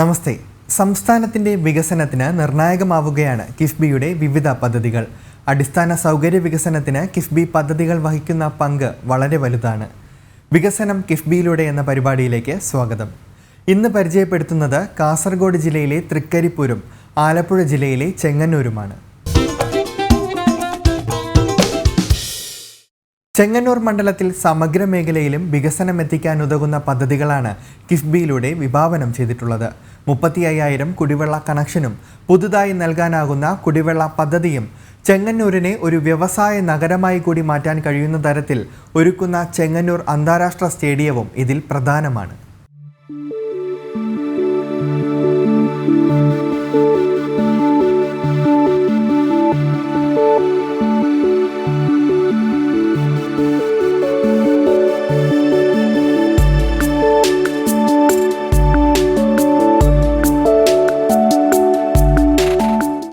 നമസ്തേ. സംസ്ഥാനത്തിൻ്റെ വികസനത്തിന് നിർണായകമാവുകയാണ് കിഫ്ബിയുടെ വിവിധ പദ്ധതികൾ. അടിസ്ഥാന സൗകര്യ വികസനത്തിന് കിഫ്ബി പദ്ധതികൾ വഹിക്കുന്ന പങ്ക് വളരെ വലുതാണ്. വികസനം കിഫ്ബിയിലൂടെ എന്ന പരിപാടിയിലേക്ക് സ്വാഗതം. ഇന്ന് പരിചയപ്പെടുത്തുന്നത് കാസർഗോഡ് ജില്ലയിലെ തൃക്കരിപ്പൂരും ആലപ്പുഴ ജില്ലയിലെ ചെങ്ങന്നൂരുമാണ്. ചെങ്ങന്നൂർ മണ്ഡലത്തിൽ സമഗ്ര മേഖലയിലും വികസനം എത്തിക്കാൻ ഉതകുന്ന പദ്ധതികളാണ് കിഫ്ബിയിലൂടെ വിഭാവനം ചെയ്തിട്ടുള്ളത്. 35,000 കുടിവെള്ള കണക്ഷനും പുതുതായി നൽകാനാകുന്ന കുടിവെള്ള പദ്ധതിയും ചെങ്ങന്നൂരിനെ ഒരു വ്യവസായ നഗരമായി കൂടി മാറ്റാൻ കഴിയുന്ന തരത്തിൽ ഒരുക്കുന്ന ചെങ്ങന്നൂർ അന്താരാഷ്ട്ര സ്റ്റേഡിയവും ഇതിൽ പ്രധാനമാണ്.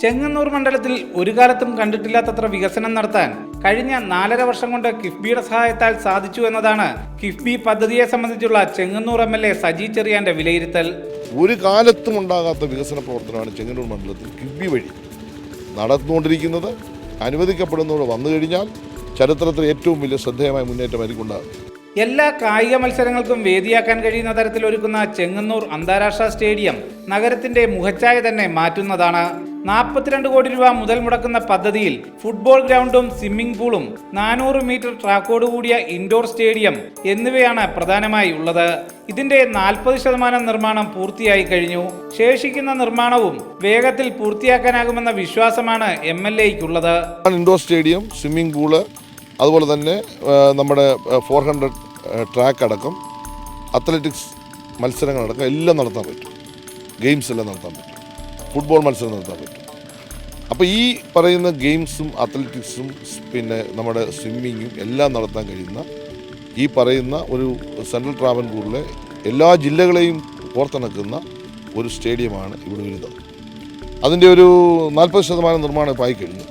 ചെങ്ങന്നൂർ മണ്ഡലത്തിൽ ഒരു കാലത്തും കണ്ടിട്ടില്ലാത്തത്ര വികസനം നടത്താൻ കഴിഞ്ഞ 4.5 വർഷം കൊണ്ട് കിഫ്ബിയുടെ സഹായത്താൽ സാധിച്ചു എന്നതാണ് കിഫ്ബി പദ്ധതിയെ സംബന്ധിച്ചുള്ള ചെങ്ങന്നൂർ MLA സജി ചെറിയാന്റെ വിലയിരുത്തൽ. ഒരു കാലത്തും ഉണ്ടാകാത്ത വികസന പ്രവർത്തനമാണ് ചെങ്ങന്നൂർ മണ്ഡലത്തിൽ കിഫ്ബി വഴി നടന്നുകൊണ്ടിരിക്കുന്നത്. അനുവദിക്കപ്പെടുന്നതോടെ വന്നു കഴിഞ്ഞാൽ ചരിത്രത്തിൽ ഏറ്റവും വലിയ ശ്രദ്ധേയമായ മുന്നേറ്റമായിരിക്കും ഉണ്ടാകും. എല്ലാ കായിക മത്സരങ്ങൾക്കും വേദിയാക്കാൻ കഴിയുന്ന തരത്തിൽ ഒരുക്കുന്ന ചെങ്ങന്നൂർ അന്താരാഷ്ട്ര സ്റ്റേഡിയം നഗരത്തിന്റെ മുഖച്ഛായ തന്നെ മാറ്റുന്നതാണ്. 42 കോടി രൂപ മുതൽ മുടക്കുന്ന പദ്ധതിയിൽ ഫുട്ബോൾ ഗ്രൗണ്ടും സ്വിമ്മിംഗ് പൂളും 400 മീറ്റർ ട്രാക്കോടുകൂടിയ ഇൻഡോർ സ്റ്റേഡിയം എന്നിവയാണ് പ്രധാനമായി ഉള്ളത്. ഇതിന്റെ 40% നിർമ്മാണം പൂർത്തിയായി കഴിഞ്ഞു. ശേഷിക്കുന്ന നിർമ്മാണവും വേഗത്തിൽ പൂർത്തിയാക്കാനാകുമെന്ന വിശ്വാസമാണ് MLAയ്ക്കുള്ളത്. ഇൻഡോർ സ്റ്റേഡിയം, സ്വിമ്മിംഗ് പൂള്, അതുപോലെ തന്നെ നമ്മുടെ 400 ട്രാക്ക് അടക്കം അത്ലറ്റിക്സ് മത്സരങ്ങളടക്കം എല്ലാം നടത്താൻ പറ്റും. ഗെയിംസ് എല്ലാം നടത്താൻ പറ്റും. ഫുട്ബോൾ മത്സരം നടത്താൻ പറ്റും. അപ്പോൾ ഈ പറയുന്ന ഗെയിംസും അത്ലറ്റിക്സും പിന്നെ നമ്മുടെ സ്വിമ്മിങ്ങും എല്ലാം നടത്താൻ കഴിയുന്ന ഈ പറയുന്ന ഒരു സെൻട്രൽ ട്രാവൻകൂറിലെ എല്ലാ ജില്ലകളെയും കോർത്തിണക്കുന്ന ഒരു സ്റ്റേഡിയമാണ് ഇവിടെ വരുന്നത്. അതിൻ്റെ ഒരു 40% നിർമ്മാണം ഇപ്പോൾ ആയിക്കഴിഞ്ഞു.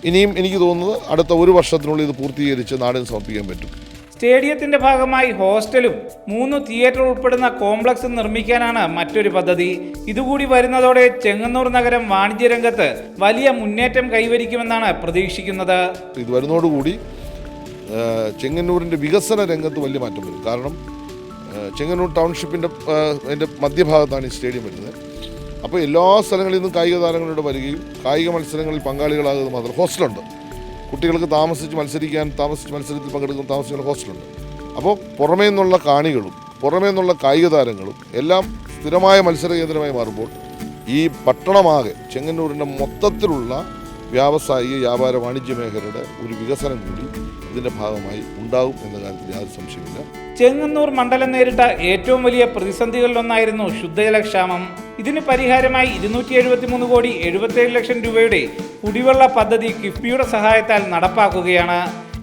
ഇനിയും എനിക്ക് തോന്നുന്നത് അടുത്ത 1 വർഷത്തിനുള്ളിൽ ഇത് പൂർത്തീകരിച്ച് നാടിന് സമർപ്പിക്കാൻ പറ്റും. സ്റ്റേഡിയത്തിന്റെ ഭാഗമായി ഹോസ്റ്റലും 3 തിയേറ്റർ ഉൾപ്പെടുന്ന കോംപ്ലക്സും നിർമ്മിക്കാനാണ് മറ്റൊരു പദ്ധതി. ഇതുകൂടി വരുന്നതോടെ ചെങ്ങന്നൂർ നഗരം വാണിജ്യ രംഗത്ത് വലിയ മുന്നേറ്റം കൈവരിക്കുമെന്നാണ് പ്രതീക്ഷിക്കുന്നത്. ഇത് വരുന്നതോടുകൂടി ചെങ്ങന്നൂരിൻ്റെ വികസന രംഗത്ത് വലിയ മാറ്റം വരും. കാരണം ചെങ്ങന്നൂർ ടൗൺഷിപ്പിൻ്റെ അതിൻ്റെ മധ്യഭാഗത്താണ് ഈ സ്റ്റേഡിയം വരുന്നത്. അപ്പോൾ എല്ലാ സ്ഥലങ്ങളിൽ നിന്നും കായിക താരങ്ങളുടെ വരികയും കായിക മത്സരങ്ങളിൽ പങ്കാളികളാകുന്നത് മാത്രം. ഹോസ്റ്റലുണ്ട്, കുട്ടികൾക്ക് താമസിച്ച് മത്സരത്തിൽ പങ്കെടുക്കുന്ന താമസിക്കുന്ന ഹോസ്റ്റലുണ്ട്. അപ്പോൾ പുറമേ നിന്നുള്ള കാണികളും പുറമേ നിന്നുള്ള കായിക താരങ്ങളും എല്ലാം സ്ഥിരമായ മത്സര കേന്ദ്രമായി മാറുമ്പോൾ ഈ പട്ടണമാകെ ചെങ്ങന്നൂരിൻ്റെ മൊത്തത്തിലുള്ള വ്യാവസായിക വ്യാപാര വാണിജ്യ മേഖലയുടെ ഒരു വികസനം കൂടി ഇതിൻ്റെ ഭാഗമായി ഉണ്ടാകും എന്ന കാര്യത്തിൽ യാതൊരു സംശയമില്ല. ചെങ്ങന്നൂർ മണ്ഡലം നേരിട്ട ഏറ്റവും വലിയ പ്രതിസന്ധികളിലൊന്നായിരുന്നു ശുദ്ധജലക്ഷാമം. ഇതിന് പരിഹാരമായി 273 കോടി 77 ലക്ഷം രൂപയുടെ കുടിവെള്ള പദ്ധതി കിഫ്ബിയുടെ സഹായത്താൽ നടപ്പാക്കുകയാണ്.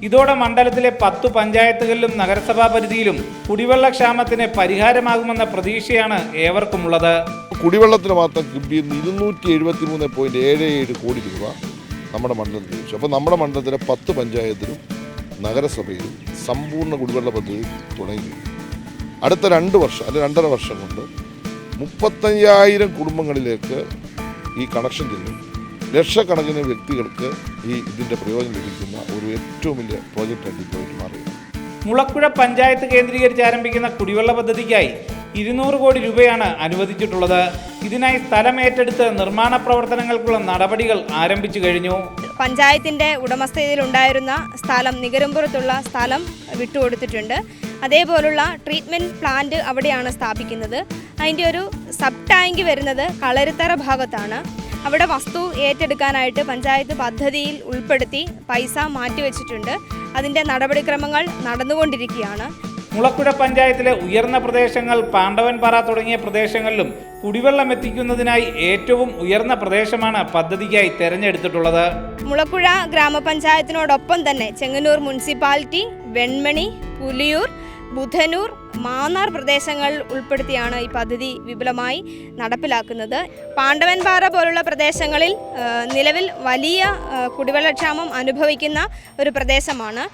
ഇതോടെ മണ്ഡലത്തിലെ 10 പഞ്ചായത്തുകളിലും നഗരസഭാ പരിധിയിലും കുടിവെള്ളക്ഷാമത്തിന് പരിഹാരമാകുമെന്ന പ്രതീക്ഷയാണ് ഏവർക്കുമുള്ളത്. കുടിവെള്ളത്തിന് മാത്രം കിഫ്ബിയിൽ 273.77 കോടി രൂപ നമ്മുടെ മണ്ഡലത്തിൽ ലഭിച്ചു. അപ്പോൾ നമ്മുടെ മണ്ഡലത്തിലെ 10 പഞ്ചായത്തിലും നഗരസഭയിലും സമ്പൂർണ്ണ കുടിവെള്ള പദ്ധതി തുടങ്ങി. അടുത്ത 2 വർഷം അല്ലെങ്കിൽ 2.5 വർഷം കൊണ്ട് 35,000 കുടുംബങ്ങളിലേക്ക് ഈ കണക്ഷൻ ചെല്ലും. ലക്ഷക്കണക്കിന് വ്യക്തികൾക്ക് ഇതിൻ്റെ പ്രയോജനം ലഭിക്കുന്ന ഒരു ഏറ്റവും വലിയ പ്രോജക്റ്റായിട്ട് ഇപ്പോൾ മാറുകയാണ്. മുളക്കുഴ പഞ്ചായത്ത് കേന്ദ്രീകരിച്ച് ആരംഭിക്കുന്ന കുടിവെള്ള പദ്ധതിക്കായി 200 കോടി രൂപയാണ് അനുവദിച്ചിട്ടുള്ളത്. ഇതിനായി സ്ഥലം ഏറ്റെടുത്ത് നിർമ്മാണ പ്രവർത്തനങ്ങൾക്കുള്ള നടപടികൾ ആരംഭിച്ചു കഴിഞ്ഞു. പഞ്ചായത്തിൻ്റെ ഉടമസ്ഥതയിലുണ്ടായിരുന്ന സ്ഥലം, നികരംപുറത്തുള്ള സ്ഥലം വിട്ടുകൊടുത്തിട്ടുണ്ട്. അതേപോലുള്ള ട്രീറ്റ്മെൻറ്റ് പ്ലാന്റ് അവിടെയാണ് സ്ഥാപിക്കുന്നത്. അതിൻ്റെ ഒരു സബ് ടാങ്ക് വരുന്നത് കളരിത്തറ ഭാഗത്താണ്. അവിടെ വസ്തു ഏറ്റെടുക്കാനായിട്ട് പഞ്ചായത്ത് പദ്ധതിയിൽ ഉൾപ്പെടുത്തി പൈസ മാറ്റിവെച്ചിട്ടുണ്ട്. അതിൻ്റെ നടപടിക്രമങ്ങൾ നടന്നുകൊണ്ടിരിക്കുകയാണ്. മുളക്കുഴ പഞ്ചായത്തിലെ ഉയർന്ന പ്രദേശങ്ങൾ, പാണ്ഡവൻപാറ തുടങ്ങിയ പ്രദേശങ്ങളിലും കുടിവെള്ളം എത്തിക്കുന്നതിനായി ഏറ്റവും ഉയർന്ന പ്രദേശമാണ് പദ്ധതിക്കായി തെരഞ്ഞെടുത്തിട്ടുള്ളത്. മുളക്കുഴ ഗ്രാമപഞ്ചായത്തിനോടൊപ്പം തന്നെ ചെങ്ങന്നൂർ മുനിസിപ്പാലിറ്റി, വെൺമണി, പുലിയൂർ, ബുധനൂർ, മാന്നാർ പ്രദേശങ്ങൾ ഉൾപ്പെടുത്തിയാണ് ഈ പദ്ധതി വിപുലമായി നടപ്പിലാക്കുന്നത്. പാണ്ഡവൻപാറ പോലുള്ള പ്രദേശങ്ങളിൽ നിലവിൽ വലിയ കുടിവെള്ളക്ഷാമം അനുഭവിക്കുന്ന ഒരു പ്രദേശമാണ്.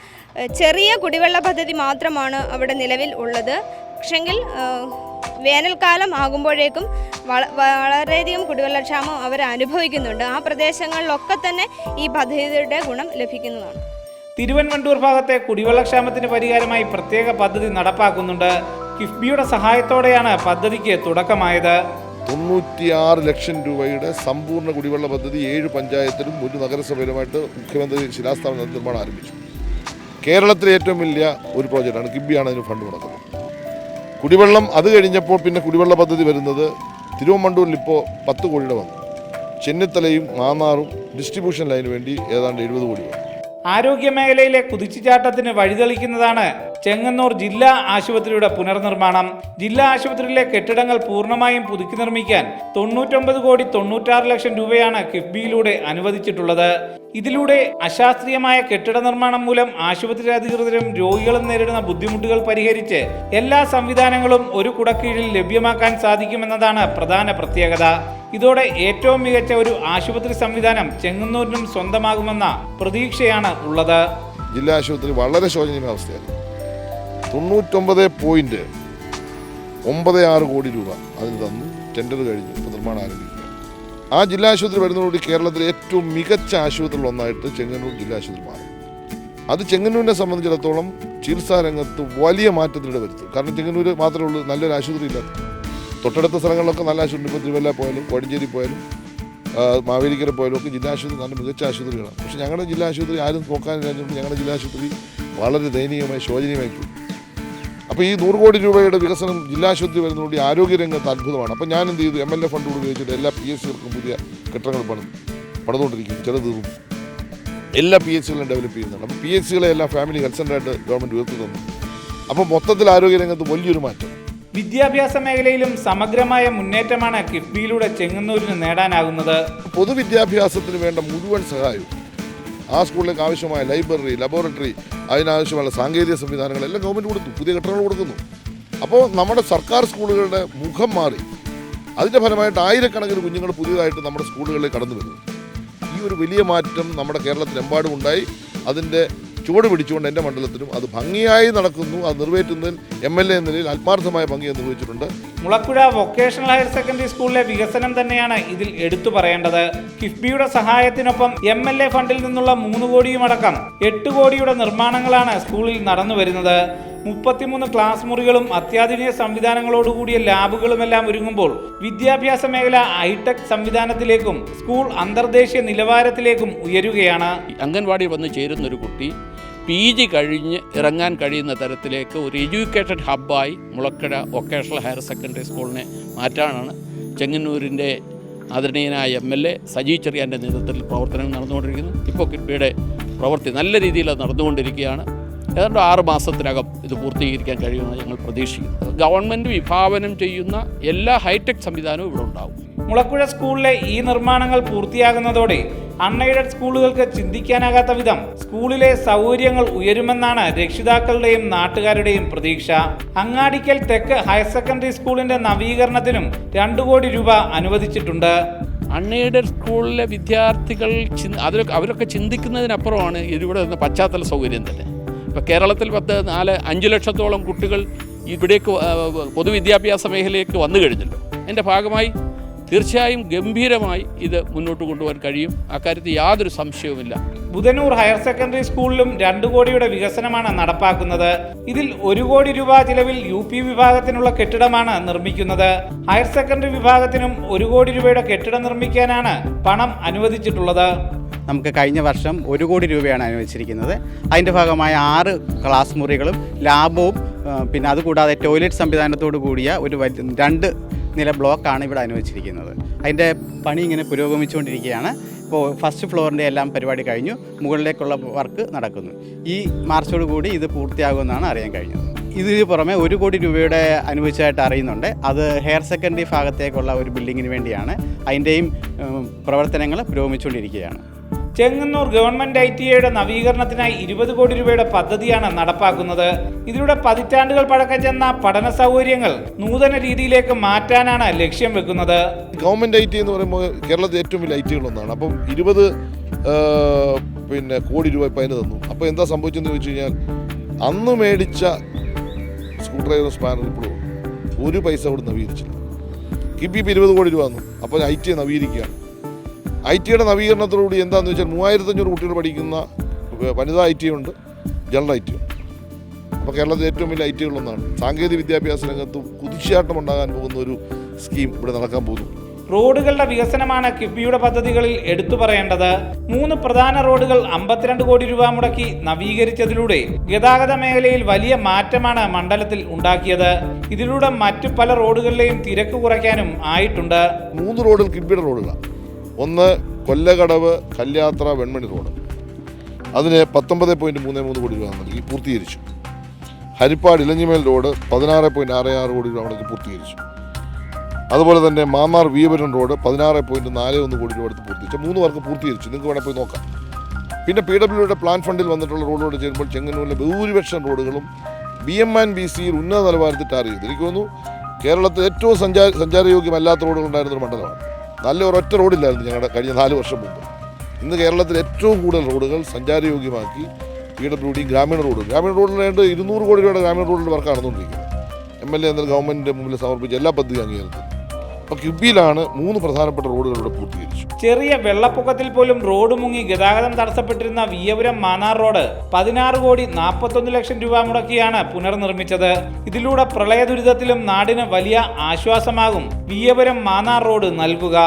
ചെറിയ കുടിവെള്ള പദ്ധതി മാത്രമാണ് അവിടെ നിലവിൽ ഉള്ളത്. പക്ഷെങ്കിൽ വേനൽക്കാലം ആകുമ്പോഴേക്കും വളരെയധികം കുടിവെള്ളക്ഷാമം അവർ അനുഭവിക്കുന്നുണ്ട്. ആ പ്രദേശങ്ങളിലൊക്കെ തന്നെ ഈ പദ്ധതിയുടെ ഗുണം ലഭിക്കുന്നതാണ്. തിരുവൻവണ്ടൂർ ഭാഗത്തെ കുടിവെള്ളക്ഷാമത്തിന് പരിഹാരമായി പ്രത്യേക പദ്ധതി നടപ്പാക്കുന്നുണ്ട്. കിഫ്ബിയുടെ സഹായത്തോടെയാണ് പദ്ധതിക്ക് തുടക്കമായത്. 96 ലക്ഷം രൂപയുടെ സമ്പൂർണ്ണ കുടിവെള്ള പദ്ധതി 7 പഞ്ചായത്തിലും ഒരു നഗരസഭയിലുമായിട്ട് മുഖ്യമന്ത്രി ശിലാസ്ഥാപന നിർമ്മാണം ആരംഭിച്ചു. കേരളത്തിലെ ഏറ്റവും വലിയ ഒരു പ്രോജക്റ്റാണ്. കിഫ്ബിയാണ് അതിന് ഫണ്ട് മുടക്കുന്നത്. കുടിവെള്ളം അത് കഴിഞ്ഞപ്പോൾ പിന്നെ കുടിവെള്ള പദ്ധതി വരുന്നത് തിരുവനന്തപുരത്തിൽ ഇപ്പോൾ 10 കോടിയുടെ വന്നു. ചെന്നിത്തലയും മാന്നാറും ഡിസ്ട്രിബ്യൂഷൻ ലൈന് വേണ്ടി ഏതാണ്ട് 70 കോടി വന്നു. ആരോഗ്യമേഖലയിലെ കുതിച്ചുചാട്ടത്തിന് വഴിതെളിക്കുന്നതാണ് ചെങ്ങന്നൂർ ജില്ലാ ആശുപത്രിയുടെ പുനർനിർമ്മാണം. ജില്ലാ ആശുപത്രിയിലെ കെട്ടിടങ്ങൾ പൂർണ്ണമായും പുതുക്കി നിർമ്മിക്കാൻ 99,96 ലക്ഷം രൂപയാണ് കിഫ്ബിയിലൂടെ അനുവദിച്ചിട്ടുള്ളത്. ഇതിലൂടെ അശാസ്ത്രീയമായ കെട്ടിട നിർമ്മാണം മൂലം ആശുപത്രി അധികൃതരും രോഗികളും നേരിടുന്ന ബുദ്ധിമുട്ടുകൾ പരിഹരിച്ച് എല്ലാ സംവിധാനങ്ങളും ഒരു കുടക്കീഴിൽ ലഭ്യമാക്കാൻ സാധിക്കുമെന്നതാണ് പ്രധാന പ്രത്യേകത. ഇതോടെ ഏറ്റവും മികച്ച ഒരു ആശുപത്രി സംവിധാനം ചെങ്ങന്നൂരിനും സ്വന്തമാകുമെന്ന പ്രതീക്ഷയാണ് ഉള്ളത്. ജില്ലാ ആശുപത്രി വളരെ ശോചനീയ അവസ്ഥയായിരുന്നു. 99.96 കോടി രൂപ അതിന് തന്നു. ടെൻഡർ കഴിഞ്ഞു, ഇപ്പോൾ നിർമ്മാണം ആരംഭിക്കുക. ആ ജില്ലാ ആശുപത്രി വരുന്നതോടെ കേരളത്തിലെ ഏറ്റവും മികച്ച ആശുപത്രികളിൽ ഒന്നായിട്ട് ചെങ്ങന്നൂർ ജില്ലാ ആശുപത്രി മാറും. അത് ചെങ്ങന്നൂരിനെ സംബന്ധിച്ചിടത്തോളം ചികിത്സാ രംഗത്ത് വലിയ മാറ്റത്തിലൂടെ വരുത്തും. കാരണം ചെങ്ങന്നൂർ മാത്രമേ ഉള്ളൂ നല്ലൊരു ആശുപത്രി ഇല്ലാത്ത. തൊട്ടടുത്ത സ്ഥലങ്ങളിലൊക്കെ നല്ല ആശുപത്രി, ഇപ്പോൾ തിരുവല്ല പോയാലും കോഴഞ്ചേരി പോയാലും മാവേലിക്കര പോയാലും ഒക്കെ ജില്ലാ ആശുപത്രി നല്ല മികച്ച ആശുപത്രികളാണ്. പക്ഷേ ഞങ്ങളുടെ ജില്ലാ ആശുപത്രി ആരും നോക്കാനില്ലാഞ്ഞുകൊണ്ട് ഞങ്ങളുടെ ജില്ലാ ആശുപത്രി വളരെ ദയനീയമായി ശോചനീയമായി പോയി. അപ്പോൾ ഈ 100 കോടി രൂപയുടെ വികസനം ജില്ലാ ആശുപത്രി വരുന്നതുകൊണ്ട് ആരോഗ്യരംഗത്ത് അത്ഭുതമാണ്. അപ്പോൾ ഞാൻ എന്ത് ചെയ്തു, MLA ഫണ്ട് ഉപയോഗിച്ചിട്ട് എല്ലാ PHCകൾക്കും പുതിയ കെട്ടിടങ്ങൾ പണിതുകൊണ്ടിരിക്കുന്നു. ചില തീർന്നു. എല്ലാ PHCകളും ഡെവലപ്പ് ചെയ്യുന്നുണ്ട്. അപ്പോൾ PHCകളെ എല്ലാം ഫാമിലി ഹെൽത്ത് സെൻ്ററായിട്ട് ഗവൺമെൻറ് ഉയർത്തി തന്നു. അപ്പോൾ മൊത്തത്തിൽ ആരോഗ്യരംഗത്ത് വലിയൊരു മാറ്റം. വിദ്യാഭ്യാസ മേഖലയിലും സമഗ്രമായ മുന്നേറ്റമാണ് കിഫ്ബിയിലൂടെ ചെങ്ങന്നൂരിന് നേടാനാകുന്നത്. പൊതുവിദ്യാഭ്യാസത്തിന് വേണ്ട മുഴുവൻ സഹായവും ആ സ്കൂളിലേക്ക് ആവശ്യമായ ലൈബ്രറി, ലബോറട്ടറി, അതിനാവശ്യമായ സാങ്കേതിക സംവിധാനങ്ങളെല്ലാം ഗവൺമെൻറ് കൊടുത്തു. പുതിയ കെട്ടിടങ്ങൾ കൊടുക്കുന്നു. അപ്പോൾ നമ്മുടെ സർക്കാർ സ്കൂളുകളുടെ മുഖം മാറി. അതിൻ്റെ ഫലമായിട്ട് ആയിരക്കണക്കിന് കുഞ്ഞുങ്ങൾ പുതിയതായിട്ട് നമ്മുടെ സ്കൂളുകളിലേക്ക് കടന്നു വരുന്നു. ഈ ഒരു വലിയ മാറ്റം നമ്മുടെ കേരളത്തിലെമ്പാടും ഉണ്ടായി. അതിൻ്റെ ചുവട് പിടിച്ചുകൊണ്ട് എൻ്റെ മണ്ഡലത്തിലും അത് ഭംഗിയായി നടക്കുന്നു. അത് നിറവേറ്റുന്നതിൽ MLA എന്ന നിലയിൽ ആത്മാർത്ഥമായ ഭംഗിയെ നിർവഹിച്ചിട്ടുണ്ട്. മുളക്കുഴ വൊക്കേഷണൽ ഹയർ സെക്കൻഡറി സ്കൂളിലെ വികസനം തന്നെയാണ് ഇതിൽ എടുത്തു പറയേണ്ടത്. കിഫ്ബിയുടെ സഹായത്തിനൊപ്പം MLA ഫണ്ടിൽ നിന്നുള്ള 3 കോടിയുമടക്കം 8 കോടിയുടെ നിർമ്മാണങ്ങളാണ് സ്കൂളിൽ നടന്നു വരുന്നത്. 33 ക്ലാസ് മുറികളും അത്യാധുനിക സംവിധാനങ്ങളോടുകൂടിയ ലാബുകളുമെല്ലാം ഒരുങ്ങുമ്പോൾ വിദ്യാഭ്യാസ മേഖല ഹൈടെക് സംവിധാനത്തിലേക്കും സ്കൂൾ അന്തർദേശീയ നിലവാരത്തിലേക്കും ഉയരുകയാണ്. അംഗൻവാടി വന്ന് ചേരുന്നൊരു കുട്ടി PG കഴിഞ്ഞ് ഇറങ്ങാൻ കഴിയുന്ന തരത്തിലേക്ക് ഒരു എഡ്യൂക്കേറ്റഡ് ഹബ്ബായി മുളക്കട വൊക്കേഷണൽ ഹയർ സെക്കൻഡറി സ്കൂളിനെ മാറ്റാനാണ് ചെങ്ങന്നൂരിൻ്റെ ആദരണീയനായ MLA സജി ചെറിയാൻ്റെ നേതൃത്വത്തിൽ പ്രവർത്തനങ്ങൾ നടന്നുകൊണ്ടിരിക്കുന്നു. ഇപ്പോൾ കിഫ്ബിയുടെ പ്രവൃത്തി നല്ല രീതിയിൽ നടന്നുകൊണ്ടിരിക്കുകയാണ്. ഏതാണ്ട് 6 മാസത്തിനകം ഇത് പൂർത്തീകരിക്കാൻ കഴിയുമെന്ന് ഞങ്ങൾ പ്രതീക്ഷിക്കുന്നു. ഗവൺമെൻറ് വിഭാവനം ചെയ്യുന്ന എല്ലാ ഹൈടെക് സംവിധാനവും ഇവിടെ ഉണ്ടാവും. മുളക്കുഴ സ്കൂളിലെ ഈ നിർമ്മാണങ്ങൾ പൂർത്തിയാകുന്നതോടെ അൺഎയ്ഡഡ് സ്കൂളുകൾക്ക് ചിന്തിക്കാനാകാത്ത വിധം സ്കൂളിലെ സൗകര്യങ്ങൾ ഉയരുമെന്നാണ് രക്ഷിതാക്കളുടെയും നാട്ടുകാരുടെയും പ്രതീക്ഷ. അങ്ങാടിക്കൽ തെക്ക് ഹയർ സെക്കൻഡറി സ്കൂളിന്റെ നവീകരണത്തിനും 2 കോടി രൂപ അനുവദിച്ചിട്ടുണ്ട്. അൺഎയ്ഡഡ് സ്കൂളിലെ വിദ്യാർത്ഥികൾ അവരൊക്കെ ചിന്തിക്കുന്നതിനപ്പുറമാണ് ഇവിടെ നിന്ന് പശ്ചാത്തല സൗകര്യം തന്നെ. ഇപ്പോൾ കേരളത്തിൽ 5 ലക്ഷത്തോളം കുട്ടികൾ ഇവിടേക്ക് പൊതുവിദ്യാഭ്യാസ മേഖലയിലേക്ക് വന്നു കഴിഞ്ഞല്ലോ. അതിൻ്റെ ഭാഗമായി തീർച്ചയായും ഗംഭീരമായി ഇത് മുന്നോട്ട് കൊണ്ടുപോകാൻ കഴിയും. അക്കാര്യത്തിൽ യാതൊരു സംശയവുമില്ല. ബുധനൂർ ഹയർ സെക്കൻഡറി സ്കൂളിലും 2 കോടിയുടെ വികസനമാണ് നടപ്പാക്കുന്നത്. ഇതിൽ 1 കോടി രൂപ ചിലവിൽ UP വിഭാഗത്തിനുള്ള കെട്ടിടമാണ് നിർമ്മിക്കുന്നത്. ഹയർ സെക്കൻഡറി വിഭാഗത്തിനും 1 കോടി രൂപയുടെ കെട്ടിടം നിർമ്മിക്കാനാണ് പണം അനുവദിച്ചിട്ടുള്ളത്. നമുക്ക് കഴിഞ്ഞ വർഷം 1 കോടി രൂപയാണ് അനുവദിച്ചിരിക്കുന്നത്. അതിൻ്റെ ഭാഗമായ 6 ക്ലാസ് മുറികളും ലാബും പിന്നെ അതുകൂടാതെ ടോയ്ലറ്റ് സംവിധാനത്തോടു കൂടിയ ഒരു 2 നില ബ്ലോക്കാണ് ഇവിടെ അനുവദിച്ചിരിക്കുന്നത്. അതിൻ്റെ പണി ഇങ്ങനെ പുരോഗമിച്ചുകൊണ്ടിരിക്കുകയാണ്. ഇപ്പോൾ ഫസ്റ്റ് ഫ്ലോറിൻ്റെ എല്ലാം പരിപാടി കഴിഞ്ഞു, മുകളിലേക്കുള്ള വർക്ക് നടക്കുന്നു. ഈ മാർച്ചോട് കൂടി ഇത് പൂർത്തിയാകുമെന്നാണ് അറിയാൻ കഴിഞ്ഞത്. ഇതിന് പുറമെ 1 കോടി രൂപയുടെ അനുവദിച്ചതായിട്ട് അറിയുന്നുണ്ട്. അത് ഹയർ സെക്കൻഡറി ഭാഗത്തേക്കുള്ള ഒരു ബിൽഡിങ്ങിന് വേണ്ടിയാണ്. അതിൻ്റെയും പ്രവർത്തനങ്ങൾ പുരോഗമിച്ചുകൊണ്ടിരിക്കുകയാണ്. ചെങ്ങന്നൂർ ഗവൺമെന്റ് ITIയുടെ നവീകരണത്തിനായി 20 കോടി രൂപയുടെ പദ്ധതിയാണ് നടപ്പാക്കുന്നത്. ഇതിലൂടെ പതിറ്റാണ്ടുകൾ പഴക്കം ചെന്ന പഠന സൗകര്യങ്ങൾ നൂതന രീതിയിലേക്ക് മാറ്റാനാണ് ലക്ഷ്യം വെക്കുന്നത്. ഗവൺമെന്റ് IT എന്ന് പറയുമ്പോൾ കേരളത്തിലെ ഏറ്റവും വലിയ ITകളൊന്നാണ്. അപ്പം 20 കോടി രൂപ ഇപ്പം അതിന് തന്നു. അപ്പോൾ എന്താ സംഭവിച്ചെന്ന് ചോദിച്ചു കഴിഞ്ഞാൽ, അന്ന് മേടിച്ച സ്ക്രൂ ഡ്രൈവർ സ്പാനർ ഇപ്പോഴും ഒരു പൈസ കൂടി നവീകരിച്ചില്ല. കിബി ഇപ്പോൾ 20 കോടി രൂപ വന്നു. അപ്പോൾ IT നവീകരിക്കുകയാണ്. IT നവീകരണത്തോടുകൂടി എന്താണെന്ന് വെച്ചാൽ 3500 കുട്ടികൾ പഠിക്കുന്ന വനിതാ IT ഉണ്ട്, ജനറൽ IT ഉണ്ട്. അപ്പോൾ കേരളത്തിലെ ഏറ്റവും വലിയ ITകളൊന്നാണ്. സാങ്കേതിക വിദ്യാഭ്യാസ രംഗത്ത് കുതിച്ചാട്ടം ഉണ്ടാകാൻ പോകുന്ന ഒരു സ്കീം ഇവിടെ നടക്കാൻ പോകുന്നു. റോഡുകളുടെ വികസനമാണ് കിഫ്ബിയുടെ പദ്ധതികളിൽ എടുത്തു പറയേണ്ടത്. 3 പ്രധാന റോഡുകൾ 52 കോടി രൂപ മുടക്കി നവീകരിച്ചതിലൂടെ ഗതാഗത മേഖലയിൽ വലിയ മാറ്റമാണ് മണ്ഡലത്തിൽ ഉണ്ടാക്കിയത്. ഇതിലൂടെ മറ്റു പല റോഡുകളിലെയും തിരക്ക് കുറയ്ക്കാനും ആയിട്ടുണ്ട്. 3 റോഡുകൾ കിഫ്ബിയുടെ റോഡുകളാണ്. ഒന്ന് കൊല്ലകടവ് കല്യാത്ര വെൺമണി റോഡ്, അതിന് 19.33 കോടി രൂപ നൽകി പൂർത്തീകരിച്ചു. ഹരിപ്പാട് ഇലഞ്ഞിമേൽ റോഡ് 16.66 കോടി രൂപ മുടക്കി പൂർത്തീകരിച്ചു. അതുപോലെ തന്നെ മാന്നാർ വീയപുരം റോഡ് 16.41 കോടി രൂപ എടുത്ത് പൂർത്തീകരിച്ചു. 3 പേർക്ക് പൂർത്തീകരിച്ചു. നിങ്ങൾക്ക് വേണേൽ പോയി നോക്കാം. പിന്നെ PWയുടെ പ്ലാൻ ഫണ്ടിൽ വന്നിട്ടുള്ള റോഡുകൾ ചേരുമ്പോൾ ചെങ്ങന്നൂരിലെ ഭൂരിപക്ഷം റോഡുകളും BM&BCയിൽ ഉന്നത നിലവാരത്തിൽ ടാർ ചെയ്തു. എനിക്ക് തോന്നുന്നു കേരളത്തിൽ ഏറ്റവും സഞ്ചാരയോഗ്യമല്ലാത്ത റോഡുകൾ ഉണ്ടായിരുന്നൊരു മണ്ഡലമാണ്. നല്ല ഒരൊറ്റ റോഡില്ലായിരുന്നു ഞങ്ങളുടെ കഴിഞ്ഞ 4 വർഷം മുമ്പ്. ഇന്ന് കേരളത്തിൽ ഏറ്റവും കൂടുതൽ റോഡുകൾ സഞ്ചാരയോഗ്യമാക്കി PWD ഗ്രാമീണ റോഡ്. ഗ്രാമീണ റോഡിലായിട്ട് 200 കോടി രൂപയുടെ ഗ്രാമീണ റോഡിൻ്റെ വർക്ക് നടന്നുകൊണ്ടിരിക്കുന്നത്. MLA എന്നാൽ ഗവൺമെൻറ്റിൻ്റെ മുമ്പിൽ സമർപ്പിച്ച എല്ലാ പദ്ധതി അംഗീകരിച്ചത്. അപ്പോൾ കിഫ്ബിയിലാണ് 3 പ്രധാനപ്പെട്ട റോഡുകളിലൂടെ പൂർത്തീകരിച്ചു. ചെറിയ വെള്ളപ്പൊക്കത്തിൽ പോലും റോഡ് മുങ്ങി ഗതാഗതം തടസ്സപ്പെട്ടിരുന്ന വിയ്യപുരം മാന്നാർ റോഡ് 16 കോടി 41 ലക്ഷം രൂപ മുടക്കിയാണ് പുനർനിർമ്മിച്ചത്. ഇതിലൂടെ പ്രളയ ദുരിതത്തിലും നാടിന് വലിയ ആശ്വാസമാകും വിയ്യപുരം മാന്നാർ റോഡ് നൽകുക.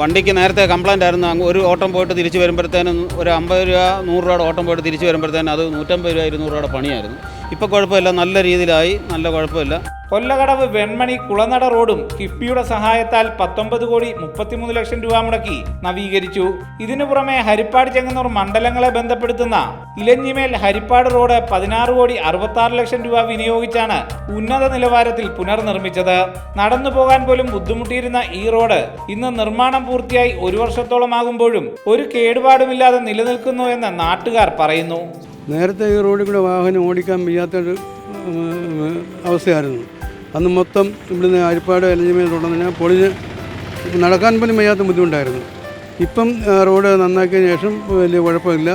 വണ്ടിക്ക് നേരത്തെ കംപ്ലൈൻ്റ് ആയിരുന്നു. ഒരു ഓട്ടം പോയിട്ട് തിരിച്ച് വരുമ്പോഴത്തേനും ഒരു 50 രൂപ 100 രൂപയുടെ ഓട്ടം പോയിട്ട് തിരിച്ച് വരുമ്പോഴത്തേനും അത് 150 രൂപ 200 രൂപയുടെ പണിയായിരുന്നു. ഇപ്പോൾ കുഴപ്പമില്ല, നല്ല രീതിയിലായി, നല്ല കുഴപ്പമില്ല. കൊല്ലകടവ് വെൺമണി കുളനട റോഡും കിഫ്ബിയുടെ സഹായത്താൽ 19 കോടി 33 ലക്ഷം രൂപ മുടക്കി നവീകരിച്ചു. ഇതിനു പുറമെ ഹരിപ്പാട് ചെങ്ങന്നൂർ മണ്ഡലങ്ങളെ ബന്ധപ്പെടുത്തുന്ന ഇലഞ്ഞിമേൽ ഹരിപ്പാട് റോഡ് 16 കോടി 66 ലക്ഷം രൂപ വിനിയോഗിച്ചാണ് ഉന്നത നിലവാരത്തിൽ പുനർനിർമ്മിച്ചത്. നടന്നു പോകാൻ പോലും ബുദ്ധിമുട്ടിയിരുന്ന ഈ റോഡ് ഇന്ന് നിർമ്മാണം പൂർത്തിയായി 1 വർഷത്തോളമാകുമ്പോഴും ഒരു കേടുപാടുമില്ലാതെ നിലനിൽക്കുന്നു എന്ന് നാട്ടുകാർ പറയുന്നു. നേരത്തെ ഈ റോഡിൽ കൂടെ വാഹനം ഓടിക്കാൻ വയ്യാത്തൊരു അവസ്ഥയായിരുന്നു. അന്ന് മൊത്തം ഇവിടുന്ന് ഹരിപ്പാട് എലഞ്ഞിമേൽ റോഡെന്ന് പൊളിഞ്ഞ് നടക്കാൻ പോലും വയ്യാത്ത ബുദ്ധിമുട്ടായിരുന്നു. ഇപ്പം റോഡ് നന്നാക്കിയതിന് ശേഷം വലിയ കുഴപ്പമില്ല,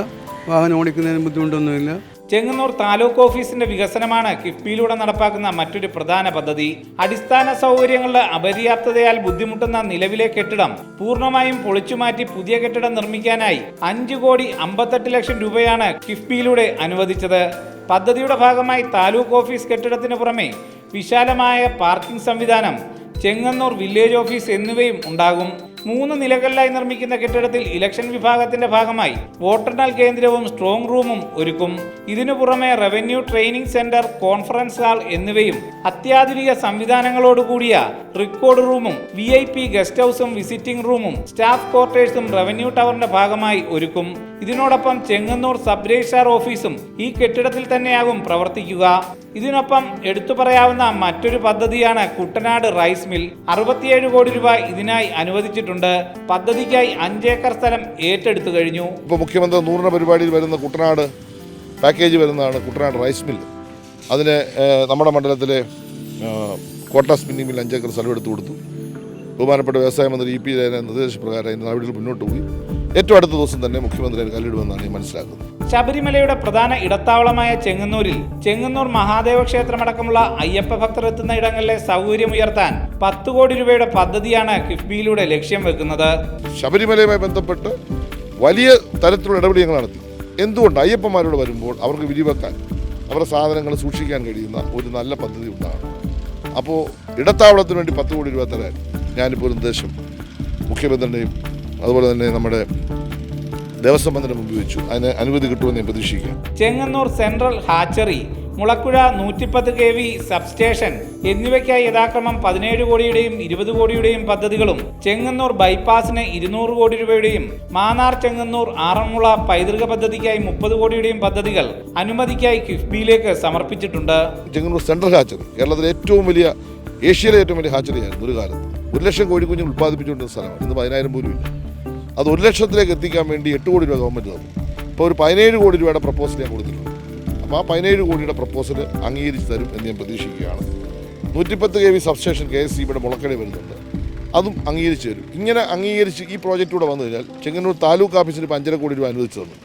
വാഹനം ഓടിക്കുന്നതിന് ബുദ്ധിമുട്ടൊന്നുമില്ല. ചെങ്ങന്നൂർ താലൂക്ക് ഓഫീസിന്റെ വികസനമാണ് കിഫ്ബിയിലൂടെ നടപ്പാക്കുന്ന മറ്റൊരു പ്രധാന പദ്ധതി. അടിസ്ഥാന സൗകര്യങ്ങളുടെ അപര്യാപ്തതയാൽ ബുദ്ധിമുട്ടുന്ന നിലവിലെ കെട്ടിടം പൂർണ്ണമായും പൊളിച്ചുമാറ്റി പുതിയ കെട്ടിടം നിർമ്മിക്കാനായി 5 കോടി 58 ലക്ഷം രൂപയാണ് കിഫ്ബിയിലൂടെ അനുവദിച്ചത്. പദ്ധതിയുടെ ഭാഗമായി താലൂക്ക് ഓഫീസ് കെട്ടിടത്തിന് പുറമെ വിശാലമായ പാർക്കിംഗ് സംവിധാനം, ചെങ്ങന്നൂർ വില്ലേജ് ഓഫീസ് എന്നിവയും ഉണ്ടാകും. 3 നിലകളിലായി നിർമ്മിക്കുന്ന കെട്ടിടത്തിൽ ഇലക്ഷൻ വിഭാഗത്തിന്റെ ഭാഗമായി വോട്ടെണ്ണൽ കേന്ദ്രവും സ്ട്രോങ് റൂമും ഒരുക്കും. ഇതിനു പുറമെ revenue training centre, conference hall എന്നിവയും അത്യാധുനിക സംവിധാനങ്ങളോടുകൂടിയ റെക്കോർഡ് റൂമും VIP ഗസ്റ്റ് ഹൗസും വിസിറ്റിംഗ് റൂമും സ്റ്റാഫ് ക്വാർട്ടേഴ്സും റവന്യൂ ടവറിന്റെ ഭാഗമായി ഒരുക്കും. ഇതിനോടൊപ്പം ചെങ്ങന്നൂർ സബ് രജിസ്ട്രാർ ഓഫീസും ഈ കെട്ടിടത്തിൽ തന്നെയാകും പ്രവർത്തിക്കുക. ഇതിനൊപ്പം എടുത്തു പറയാവുന്ന മറ്റൊരു പദ്ധതിയാണ് കുട്ടനാട് റൈസ് മിൽ. 67 കോടി രൂപ ഇതിനായി അനുവദിച്ചിട്ടുണ്ട്. പദ്ധതിക്കായി 5 ഏക്കർ സ്ഥലം ഏറ്റെടുത്തു കഴിഞ്ഞു. ഇപ്പോൾ മുഖ്യമന്ത്രി 100 പരിപാടിയിൽ വരുന്ന കുട്ടനാട് പാക്കേജ് വരുന്നതാണ് കുട്ടനാട് റൈസ് മിൽ. അതിന് നമ്മുടെ മണ്ഡലത്തിലെ കോട്ട സ്പിന്നിംഗ് മിൽ 5 ഏക്കർ സ്ഥലം എടുത്തു കൊടുത്തു. ബഹുമാനപ്പെട്ട വ്യവസായ മന്ത്രി EP നിർദ്ദേശപ്രകാരം അതിന് നടപടികൾ മുന്നോട്ട് പോയി. ഏറ്റവും അടുത്ത ദിവസം തന്നെ മുഖ്യമന്ത്രി കല്ലിടുമെന്നാണ് ഞാൻ മനസ്സിലാക്കുന്നത്. ശബരിമലയുടെ പ്രധാന ഇടത്താവളമായ ചെങ്ങന്നൂരിൽ ചെങ്ങന്നൂർ മഹാദേവ ക്ഷേത്രമടക്കമുള്ള അയ്യപ്പ ഭക്തർ എത്തുന്ന ഇടങ്ങളിലെ സൗകര്യം ഉയർത്താൻ 10 കോടി രൂപയുടെ പദ്ധതിയാണ് കിഫ്ബിയിലൂടെ ലക്ഷ്യം വെക്കുന്നത്. ശബരിമലയുമായി ബന്ധപ്പെട്ട് വലിയ തരത്തിലുള്ള ഇടപെടലുകൾ നടത്തി. എന്തുകൊണ്ട് അയ്യപ്പന്മാരോട് വരുമ്പോൾ അവർക്ക് വിരിവെക്കാൻ, അവരുടെ സാധനങ്ങൾ സൂക്ഷിക്കാൻ കഴിയുന്ന ഒരു നല്ല പദ്ധതി ഉണ്ടാകണം. അപ്പോൾ ഇടത്താവളത്തിന് വേണ്ടി 10 കോടി രൂപ തരാൻ ഞാനിപ്പോൾ ഒരു നിർദ്ദേശം മുഖ്യമന്ത്രിയുടെയും അതുപോലെ തന്നെ നമ്മുടെ ദേവസ്വം മന്ത്രിയുടെ മുമ്പിൽ വെച്ചു. അതിന് അനുമതി കിട്ടുമെന്ന് ഞാൻ പ്രതീക്ഷിക്കാം. Chengannur central hatchery, Mulakuzha 110 kV substation എന്നിവയ്ക്കായി യഥാക്രമം 17 കോടിയുടെയും 20 കോടിയുടെയും പദ്ധതികളും ചെങ്ങന്നൂർ ബൈപ്പാസിന് 200 കോടി രൂപയുടെയും മാന്നാർ ചെങ്ങന്നൂർ ആറന്മുള പൈതൃക പദ്ധതിക്കായി 30 കോടിയുടെയും പദ്ധതികൾ അനുമതിക്കായി കിഫ്ബിയിലേക്ക് സമർപ്പിച്ചിട്ടുണ്ട്. ചെങ്ങന്നൂർ സെൻട്രൽ ഹാച്ചറി കേരളത്തിലെ ഏറ്റവും വലിയ, ഏഷ്യയിലെ ഏറ്റവും വലിയ ഹാച്ചറിയായിരുന്നു ഒരു കാലത്ത്. 1 ലക്ഷം കോഴി കുഞ്ഞുങ്ങൾ ഉൽപ്പാദിപ്പിച്ചുകൊണ്ടിരുന്ന സ്ഥലമാണ്. ഇന്ന് 10,000 പോലും ഇല്ല. അത് 1 ലക്ഷത്തിലേക്ക് എത്തിക്കാൻ വേണ്ടി 8 കോടി രൂപ ഗവൺമെൻറ് തന്നു. ഇപ്പോൾ ഒരു 17 കോടി രൂപയുടെ പ്രപ്പോസൽ ഞാൻ കൊടുത്തിട്ടുണ്ട്. അപ്പോൾ ആ 17 കോടിയുടെ പ്രപ്പോസൽ അംഗീകരിച്ച് തരും എന്ന് ഞാൻ പ്രതീക്ഷിക്കുകയാണ്. 110 kV സബ്സ്റ്റേഷൻ KSCBയുടെ മുളക്കടയിൽ വരുന്നുണ്ട്, അതും അംഗീകരിച്ച് തരും. ഇങ്ങനെ അംഗീകരിച്ച് ഈ പ്രോജക്റ്റ് കൂടെ വന്നു കഴിഞ്ഞാൽ ചെങ്ങന്നൂർ താലൂക്ക് ഓഫീസിന് ഇപ്പോൾ 5.5 കോടി രൂപ അനുവദിച്ചു തന്നു.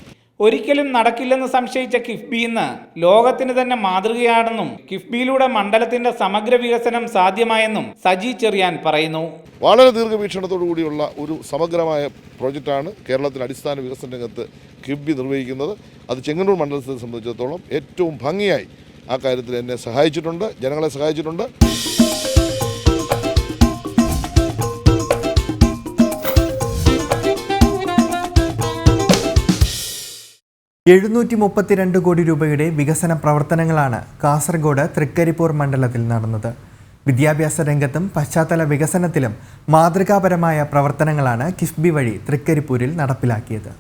ഒരിക്കലും നടക്കില്ലെന്ന് സംശയിച്ച കിഫ്ബി ഇന്ന് ലോകത്തിന് തന്നെ മാതൃകയാണെന്നും കിഫ്ബിയിലൂടെ മണ്ഡലത്തിന്റെ സമഗ്ര വികസനം സാധ്യമായെന്നും സജി ചെറിയാൻ പറയുന്നു. വളരെ ദീർഘവീക്ഷണത്തോടു കൂടിയുള്ള ഒരു സമഗ്രമായ പ്രോജക്റ്റാണ് കേരളത്തിലെ അടിസ്ഥാന വികസന രംഗത്ത് കിഫ്ബി നിർവഹിക്കുന്നത്. അത് ചെങ്ങന്നൂർ മണ്ഡലത്തെ സംബന്ധിച്ചിടത്തോളം ഏറ്റവും ഭംഗിയായി ആ കാര്യത്തിൽ എന്നെ സഹായിച്ചിട്ടുണ്ട്, ജനങ്ങളെ സഹായിച്ചിട്ടുണ്ട്. $732 കോടി രൂപയുടെ വികസന പ്രവർത്തനങ്ങളാണ് കാസർഗോഡ് തൃക്കരിപ്പൂർ മണ്ഡലത്തിൽ നടന്നത്. വിദ്യാഭ്യാസ രംഗത്തും പശ്ചാത്തല വികസനത്തിലും മാതൃകാപരമായ പ്രവർത്തനങ്ങളാണ് കിഫ്ബി വഴി തൃക്കരിപ്പൂരിൽ നടപ്പിലാക്കിയത്.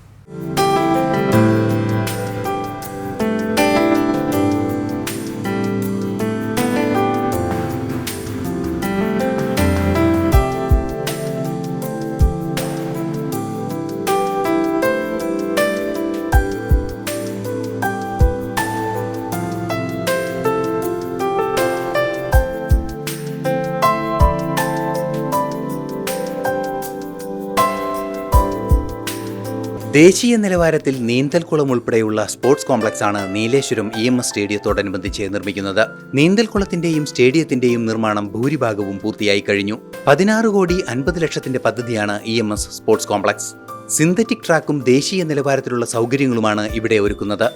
ദേശീയ നിലവാരത്തിൽ നീന്തൽക്കുളം ഉൾപ്പെടെയുള്ള സ്പോർട്സ് കോംപ്ലക്സാണ് നീലേശ്വരം EMS സ്റ്റേഡിയത്തോടനുബന്ധിച്ച് നിർമ്മിക്കുന്നത്. നീന്തൽക്കുളത്തിന്റെയും സ്റ്റേഡിയത്തിന്റെയും നിർമ്മാണം ഭൂരിഭാഗവും പൂർത്തിയായി കഴിഞ്ഞു. 16,50,00,000 പദ്ധതിയാണ് EMS സ്പോർട്സ് കോംപ്ലക്സ്. സിന്തറ്റിക് ട്രാക്കും ദേശീയ നിലവാരത്തിലുള്ള സൗകര്യങ്ങളുമാണ് ഇവിടെ ഒരുക്കുന്നത്.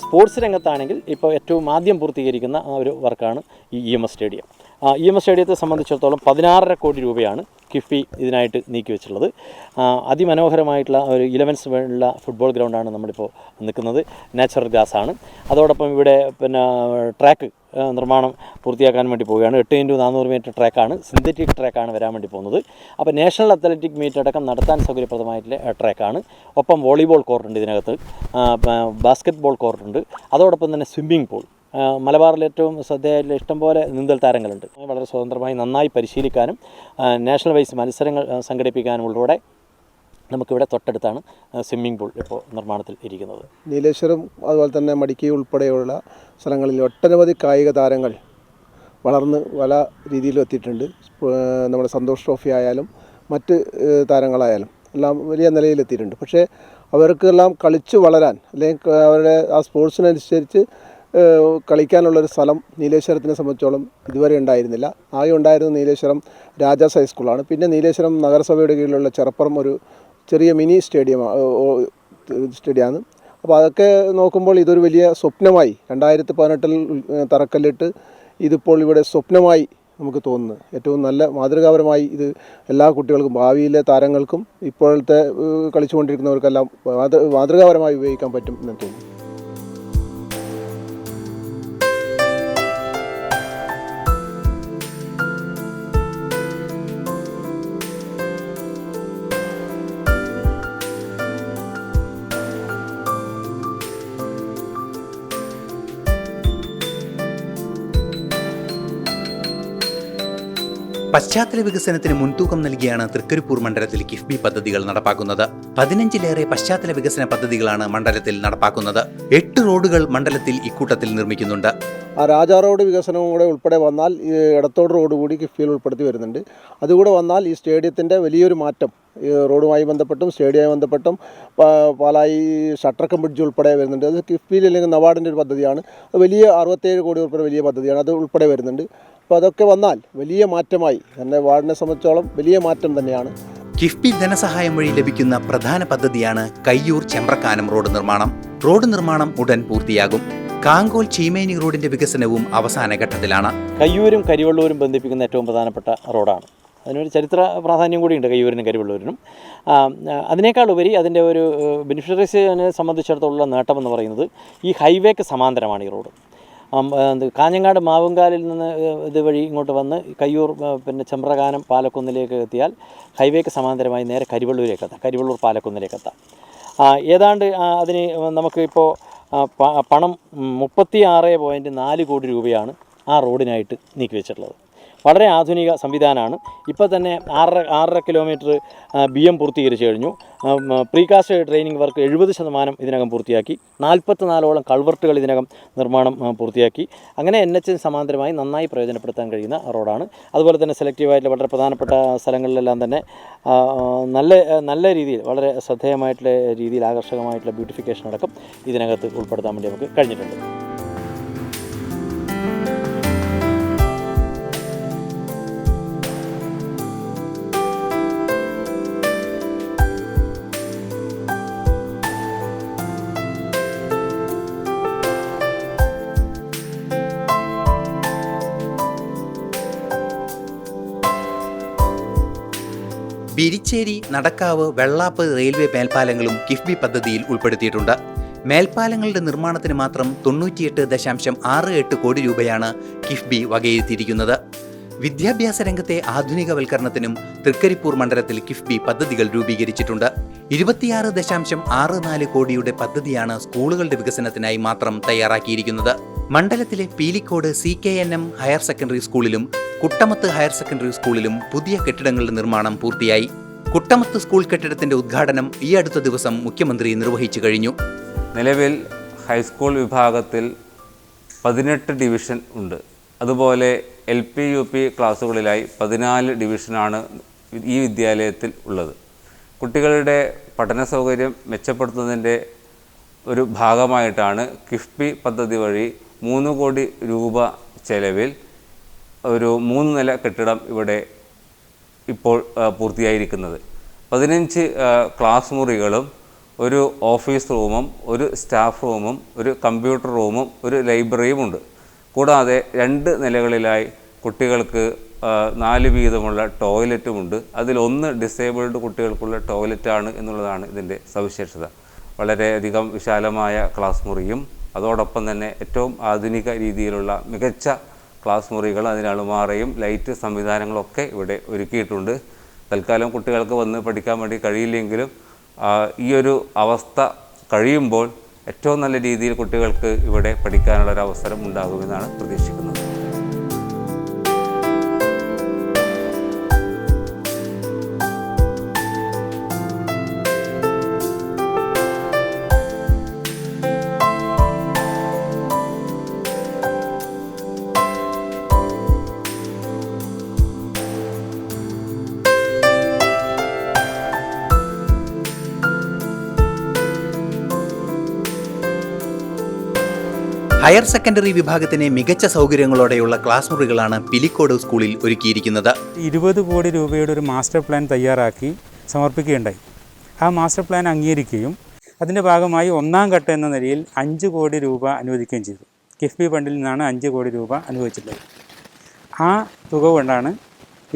സ്പോർട്സ് രംഗത്താണെങ്കിൽ ഇപ്പോൾ ഏറ്റവും ആദ്യം പൂർത്തീകരിക്കുന്ന ഒരു വർക്കാണ് ഈ EMS സ്റ്റേഡിയം. EMS സ്റ്റേഡിയത്തെ സംബന്ധിച്ചിടത്തോളം 16.5 കോടി രൂപയാണ് കിഫ്ബി ഇതിനായിട്ട് നീക്കി വെച്ചിട്ടുള്ളത്. അതിമനോഹരമായിട്ടുള്ള ഒരു 11 ഉള്ള ഫുട്ബോൾ ഗ്രൗണ്ടാണ് നമ്മളിപ്പോൾ നിൽക്കുന്നത്. നാച്ചുറൽ ഗ്രാസ് ആണ്. അതോടൊപ്പം ഇവിടെ ട്രാക്ക് നിർമ്മാണം പൂർത്തിയാക്കാൻ വേണ്ടി പോവുകയാണ്. 8x400 മീറ്റർ ട്രാക്കാണ്, സിന്തറ്റിക് ട്രാക്കാണ് വരാൻ വേണ്ടി പോകുന്നത്. അപ്പോൾ നാഷണൽ അത്ലറ്റിക് മീറ്റ് അടക്കം നടത്താൻ സൗകര്യപ്രദമായിട്ടുള്ള ട്രാക്കാണ്. ഒപ്പം വോളിബോൾ കോർട്ടുണ്ട് ഇതിനകത്ത്, ബാസ്ക്കറ്റ് ബോൾ കോർട്ടുണ്ട്, അതോടൊപ്പം തന്നെ സ്വിമ്മിംഗ് പൂൾ. മലബാറിൽ ഏറ്റവും ശ്രദ്ധേയമായിട്ടുള്ള ഇഷ്ടംപോലെ നീന്തൽ താരങ്ങളുണ്ട്. വളരെ സ്വതന്ത്രമായി നന്നായി പരിശീലിക്കാനും നാഷണൽ വൈസ് മത്സരങ്ങൾ സംഘടിപ്പിക്കാനും ഉൾപ്പെടെ നമുക്കിവിടെ തൊട്ടടുത്താണ് സ്വിമ്മിംഗ് പൂൾ ഇപ്പോൾ നിർമ്മാണത്തിൽ ഇരിക്കുന്നത്. നീലേശ്വരം അതുപോലെ തന്നെ മടിക്കി ഉൾപ്പെടെയുള്ള സ്ഥലങ്ങളിൽ ഒട്ടനവധി കായിക താരങ്ങൾ വളർന്ന് പല രീതിയിലും എത്തിയിട്ടുണ്ട്. നമ്മുടെ സന്തോഷ് ട്രോഫി ആയാലും മറ്റ് താരങ്ങളായാലും എല്ലാം വലിയ നിലയിലെത്തിയിട്ടുണ്ട്. പക്ഷേ അവർക്കെല്ലാം കളിച്ചു വളരാൻ അല്ലെങ്കിൽ അവരുടെ ആ സ്പോർട്സിനനുസരിച്ച് കളിക്കാനുള്ളൊരു സ്ഥലം നീലേശ്വരത്തിനെ സംബന്ധിച്ചോളം ഇതുവരെ ഉണ്ടായിരുന്നില്ല. ആകെ ഉണ്ടായിരുന്ന നീലേശ്വരം രാജാസ് ഹൈസ്കൂളാണ്. പിന്നെ നീലേശ്വരം നഗരസഭയുടെ കീഴിലുള്ള ചെറപ്പുറം ഒരു ചെറിയ മിനി സ്റ്റേഡിയമാണ്. അപ്പോൾ അതൊക്കെ നോക്കുമ്പോൾ ഇതൊരു വലിയ സ്വപ്നമായി 2018 തറക്കല്ലിട്ട് ഇതിപ്പോൾ ഇവിടെ സ്വപ്നമായി നമുക്ക് തോന്നുന്നു. ഏറ്റവും നല്ല മാതൃകാപരമായി ഇത് എല്ലാ കുട്ടികൾക്കും, ഭാവിയിലെ താരങ്ങൾക്കും ഇപ്പോഴത്തെ കളിച്ചുകൊണ്ടിരിക്കുന്നവർക്കെല്ലാം മാതൃകാപരമായി ഉപയോഗിക്കാൻ പറ്റും എന്ന് തോന്നുന്നു. പശ്ചാത്തല വികസനത്തിന് മുൻതൂക്കം നൽകിയാണ് തൃക്കരിപ്പൂർ മണ്ഡലത്തിൽ കിഫ്ബി പദ്ധതികൾ നടപ്പാക്കുന്നത്. 15ലേറെ പശ്ചാത്തല വികസന പദ്ധതികളാണ് മണ്ഡലത്തിൽ നടപ്പാക്കുന്നത്. 8 റോഡുകൾ മണ്ഡലത്തിൽ ഇക്കൂട്ടത്തിൽ നിർമ്മിക്കുന്നുണ്ട്. ആ രാജാ റോഡ് വികസനവും കൂടെ ഉൾപ്പെടെ വന്നാൽ ഈ എടത്തോട് റോഡ് കൂടി കിഫ്ബിയിൽ ഉൾപ്പെടുത്തി വരുന്നുണ്ട്. അതുകൂടെ വന്നാൽ ഈ സ്റ്റേഡിയത്തിൻ്റെ വലിയൊരു മാറ്റം റോഡുമായി ബന്ധപ്പെട്ടും സ്റ്റേഡിയവുമായി ബന്ധപ്പെട്ടും പാലായി ഷട്ടർക്കം ബ്രിഡ്ജ് ഉൾപ്പെടെ വരുന്നുണ്ട്. അത് കിഫ്ബിയിൽ അല്ലെങ്കിൽ നബാർഡിൻ്റെ ഒരു പദ്ധതിയാണ്. അത് വലിയ 67 കോടി ഉൾപ്പെടെ വലിയ പദ്ധതിയാണ്. അത് ഉൾപ്പെടെ വരുന്നുണ്ട്. അപ്പോൾ അതൊക്കെ വന്നാൽ വലിയ മാറ്റമായി തന്നെ വാർഡിനെ സംബന്ധിച്ചോളം വലിയ മാറ്റം തന്നെയാണ്. കിഫ്ബി ധനസഹായം വഴി ലഭിക്കുന്ന പ്രധാന പദ്ധതിയാണ് കയ്യൂർ ചെമ്പ്രക്കാനം റോഡ് നിർമ്മാണം. റോഡ് നിർമ്മാണം ഉടൻ പൂർത്തിയാകും. കാങ്കോൽ ചീമേനി റോഡിന്റെ വികസനവും അവസാന ഘട്ടത്തിലാണ്. കയ്യൂരും കരിവള്ളൂരും ബന്ധിപ്പിക്കുന്ന ഏറ്റവും പ്രധാനപ്പെട്ട റോഡാണ്. അതിനൊരു ചരിത്ര പ്രാധാന്യം കൂടിയുണ്ട് കയ്യൂരിനും കരിവള്ളൂരിനും. അതിനേക്കാൾ ഉപരി അതിൻ്റെ ഒരു ബെനിഫിഷ്യറീസിനെ സംബന്ധിച്ചിടത്തോളം നേട്ടമെന്ന് പറയുന്നത് ഈ ഹൈവേക്ക് സമാന്തരമാണ് ഈ റോഡ്. കാഞ്ഞങ്ങാട് മാവുങ്കാലിൽ നിന്ന് ഇതുവഴി ഇങ്ങോട്ട് വന്ന് കയ്യൂർ ചെമ്പ്രകാനം പാലക്കുന്നിലേക്ക് എത്തിയാൽ ഹൈവേക്ക് സമാന്തരമായി നേരെ കരിവള്ളൂരേക്ക് എത്താം, കരിവള്ളൂർ പാലക്കുന്നിലേക്ക് എത്താം. ഏതാണ്ട് അതിന് നമുക്കിപ്പോൾ പണം 36.4 കോടി രൂപയാണ് ആ റോഡിനായിട്ട് നീക്കി വെച്ചിട്ടുള്ളത്. വളരെ ആധുനിക സംവിധാനമാണ്. ഇപ്പോൾ തന്നെ 6.5 കിലോമീറ്റർ BM പൂർത്തീകരിച്ചു കഴിഞ്ഞു. പ്രീകാസ്റ്റ് ട്രെയിനിങ് വർക്ക് 70% ഇതിനകം പൂർത്തിയാക്കി. 44ഓളം കൾവർട്ടുകൾ ഇതിനകം നിർമ്മാണം പൂർത്തിയാക്കി. അങ്ങനെ NH സമാന്തരമായി നന്നായി പ്രയോജനപ്പെടുത്താൻ കഴിയുന്ന റോഡാണ്. അതുപോലെ തന്നെ സെലക്റ്റീവായിട്ടുള്ള വളരെ പ്രധാനപ്പെട്ട സ്ഥലങ്ങളിലെല്ലാം തന്നെ നല്ല രീതിയിൽ വളരെ ശ്രദ്ധേയമായിട്ടുള്ള രീതിയിൽ ആകർഷകമായിട്ടുള്ള ബ്യൂട്ടിഫിക്കേഷൻ അടക്കം ഇതിനകത്ത് ഉൾപ്പെടുത്താൻ വേണ്ടി നമുക്ക് കഴിഞ്ഞിട്ടുണ്ട്. ബിരിച്ചേരി, നടക്കാവ്, വെള്ളാപ്പ് റെയിൽവേ മേൽപ്പാലങ്ങളും കിഫ്ബി പദ്ധതിയിൽ ഉൾപ്പെടുത്തിയിട്ടുണ്ട്. മേൽപ്പാലങ്ങളുടെ നിർമ്മാണത്തിന് മാത്രം 98.68 കോടി രൂപയാണ് കിഫ്ബി വകയിരുത്തിയിരിക്കുന്നത്. വിദ്യാഭ്യാസ രംഗത്തെ ആധുനികവൽക്കരണത്തിനും തൃക്കരിപ്പൂർ മണ്ഡലത്തിൽ കിഫ്ബി പദ്ധതികൾ രൂപീകരിച്ചിട്ടുണ്ട്. 26.64 കോടിയുടെ പദ്ധതിയാണ് സ്കൂളുകളുടെ വികസനത്തിനായി മാത്രം തയ്യാറാക്കിയിരിക്കുന്നത്. മണ്ഡലത്തിലെ പീലിക്കോട് CKNM ഹയർ സെക്കൻഡറി സ്കൂളിലും കുട്ടമത്ത് ഹയർ സെക്കൻഡറി സ്കൂളിലും പുതിയ കെട്ടിടങ്ങളുടെ നിർമ്മാണം പൂർത്തിയായി. കുട്ടമത്ത് സ്കൂൾ കെട്ടിടത്തിന്റെ ഉദ്ഘാടനം ഈ അടുത്ത ദിവസം മുഖ്യമന്ത്രി നിർവഹിച്ചു കഴിഞ്ഞു. നിലവിൽ ഹൈസ്കൂൾ വിഭാഗത്തിൽ 18 ഡിവിഷൻ ഉണ്ട്. അതുപോലെ LP UP ക്ലാസ്സുകളിലായി 14 ഡിവിഷനാണ് ഈ വിദ്യാലയത്തിൽ ഉള്ളത്. കുട്ടികളുടെ പഠന സൗകര്യം മെച്ചപ്പെടുത്തുന്നതിൻ്റെ ഒരു ഭാഗമായിട്ടാണ് കിഫ്ബി പദ്ധതി വഴി 3 കോടി രൂപ ചെലവിൽ ഒരു 3 നില കെട്ടിടം ഇവിടെ ഇപ്പോൾ പൂർത്തിയായിരിക്കുന്നത്. 15 ക്ലാസ് മുറികളും ഒരു ഓഫീസ് റൂമും ഒരു സ്റ്റാഫ് റൂമും ഒരു കമ്പ്യൂട്ടർ റൂമും ഒരു ലൈബ്രറിയുമുണ്ട്. കൂടാതെ 2 നിലകളിലായി കുട്ടികൾക്ക് 4 വീതമുള്ള ടോയ്ലറ്റുമുണ്ട്. അതിലൊന്ന് ഡിസേബിൾഡ് കുട്ടികൾക്കുള്ള ടോയ്ലറ്റാണ് എന്നുള്ളതാണ് ഇതിൻ്റെ സവിശേഷത. വളരെയധികം വിശാലമായ ക്ലാസ് മുറിയും അതോടൊപ്പം തന്നെ ഏറ്റവും ആധുനിക രീതിയിലുള്ള മികച്ച ക്ലാസ് മുറികൾ, അതിന് അളുമാറയും ലൈറ്റ് സംവിധാനങ്ങളൊക്കെ ഇവിടെ ഒരുക്കിയിട്ടുണ്ട്. തൽക്കാലം കുട്ടികൾക്ക് വന്ന് പഠിക്കാൻ വേണ്ടി കഴിയില്ലെങ്കിലും ഈ ഒരു അവസ്ഥ കഴിയുമ്പോൾ ഏറ്റവും നല്ല രീതിയിൽ കുട്ടികൾക്ക് ഇവിടെ പഠിക്കാനുള്ളൊരവസരം ഉണ്ടാകുമെന്നാണ് പ്രതീക്ഷിക്കുന്നത്. ഹയർ സെക്കൻഡറി വിഭാഗത്തിന് മികച്ച സൗകര്യങ്ങളോടെയുള്ള ക്ലാസ് മുറികളാണ് പിലിക്കോട് സ്കൂളിൽ ഒരുക്കിയിരിക്കുന്നത്. 20 കോടി രൂപയുടെ ഒരു മാസ്റ്റർ പ്ലാൻ തയ്യാറാക്കി സമർപ്പിക്കുകയുണ്ടായി. ആ മാസ്റ്റർ പ്ലാൻ അംഗീകരിക്കുകയും അതിൻ്റെ ഭാഗമായി 1ാം ഘട്ടം എന്ന നിലയിൽ 5 കോടി രൂപ അനുവദിക്കുകയും ചെയ്തു. കിഫ്ബി ഫണ്ടിൽ നിന്നാണ് 5 കോടി രൂപ അനുവദിച്ചിട്ടുള്ളത്. ആ തുക കൊണ്ടാണ്